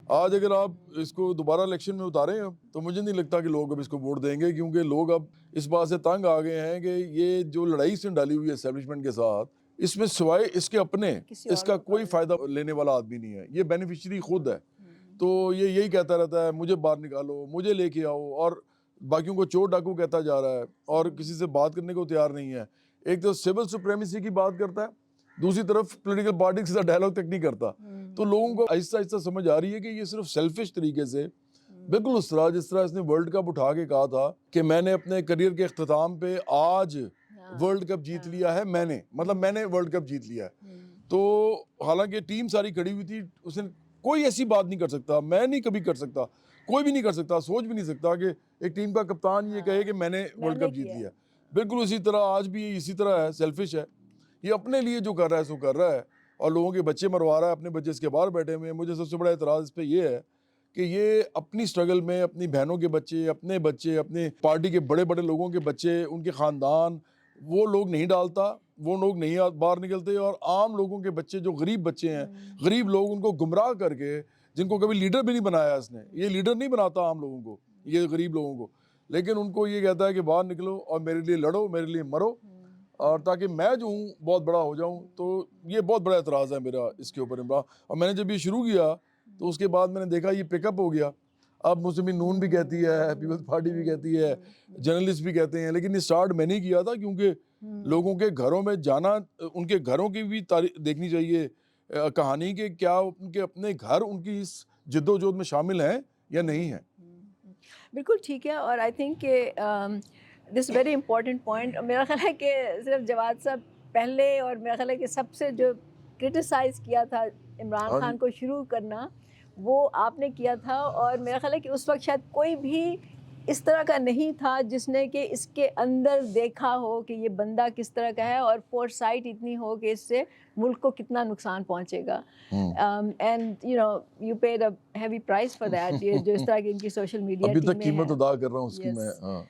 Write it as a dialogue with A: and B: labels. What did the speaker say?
A: आज अगर आप इसको दोबारा इलेक्शन में उतारें तो मुझे नहीं लगता कि लोग अब इसको वोट देंगे, क्योंकि लोग अब इस बात से तंग आ गए हैं कि ये जो लड़ाई इसने डाली हुई है एस्टेब्लिशमेंट के साथ, इसमें सिवाय इसके अपने
B: किसी और
A: इसका
B: को
A: कोई फायदा लेने वाला आदमी नहीं है। ये बेनिफिशियरी खुद है। तो ये यही कहता रहता है, मुझे बाहर निकालो, मुझे लेके आओ, और बाकियों को चोर डाकू कहता जा रहा है और किसी से बात करने को तैयार नहीं है। एक तो सिविल सुप्रीमेसी की बात करता है, दूसरी तरफ पॉलिटिकल पार्टी के साथ डायलॉग तक नहीं करता। तो लोगों को आहिस्ता आहिस्ता समझ आ रही है कि ये सिर्फ सेल्फिश तरीके से, बिल्कुल उस तरह जिस तरह इसने वर्ल्ड कप उठा के कहा था कि मैंने अपने करियर के अख्ताम पे आज वर्ल्ड कप जीत लिया है, मैंने वर्ल्ड कप जीत लिया है। तो हालांकि टीम सारी खड़ी हुई थी, उसने कोई ऐसी बात नहीं कर सकता, मैं नहीं कभी कर सकता, कोई भी नहीं कर सकता, सोच भी नहीं सकता कि एक टीम का कप्तान ये कहे कि मैंने वर्ल्ड कप जीत लिया। बिल्कुल इसी तरह आज भी इसी तरह है, सेल्फिश है। ये अपने लिए जो कर रहा है सो कर रहा है, और लोगों के बच्चे मरवा रहा है, अपने बच्चे इसके बाहर बैठे हुए हैं। मुझे सबसे बड़ा एतराज़ इस पर यह है कि ये अपनी स्ट्रगल में अपनी बहनों के बच्चे, अपने पार्टी के बड़े बड़े लोगों के बच्चे, उनके ख़ानदान, वो लोग नहीं डालता, वो लोग नहीं बाहर निकलते, और आम लोगों के बच्चे जो गरीब बच्चे हैं, गरीब लोग, उनको गुमराह करके, जिनको कभी लीडर भी नहीं बनाया इसने, ये लीडर नहीं बनाता आम लोगों को, ये गरीब लोगों को, लेकिन उनको ये कहता है कि बाहर निकलो और मेरे लिए लड़ो, मेरे लिए मरो, और ताकि मैं जो हूँ बहुत बड़ा हो जाऊँ। तो ये बहुत बड़ा एतराज़ है मेरा इसके ऊपर इमरान। और मैंने जब ये शुरू किया तो उसके बाद मैंने देखा ये पिकअप हो गया। अब मुस्लिम नून भी कहती है, पीपल्स पार्टी भी कहती है, जर्नलिस्ट भी कहते हैं, लेकिन ये स्टार्ट मैंने ही किया था, क्योंकि लोगों के घरों में जाना, उनके घरों की भी तारीख देखनी चाहिए, कहानी के क्या उनके अपने घर उनकी इस जद्दोजहद में शामिल हैं या नहीं है।
B: बिल्कुल ठीक है। और I think this very important point. मेरा ख्याल है कि सिर्फ जवाद साहब पहले, और मेरा ख्याल है कि सबसे जो क्रिटिसाइज़ किया था इमरान
A: हाँ
B: खान
A: जी।
B: को शुरू करना, वो आपने किया था। और मेरा ख्याल है कि उस वक्त शायद कोई भी इस तरह का नहीं था जिसने कि इसके अंदर देखा हो कि ये बंदा किस तरह का है, और फोरसाइट इतनी हो कि इससे मुल्क को कितना नुकसान पहुंचेगा। And you paid a heavy price for that. ये जो इस तरह की इनकी सोशल मीडिया
A: अभी तक
B: टीमें
A: कीमत
B: हैं।
A: अदा कर रहा हूँ उसकी मैं।
B: यस।
A: हाँ।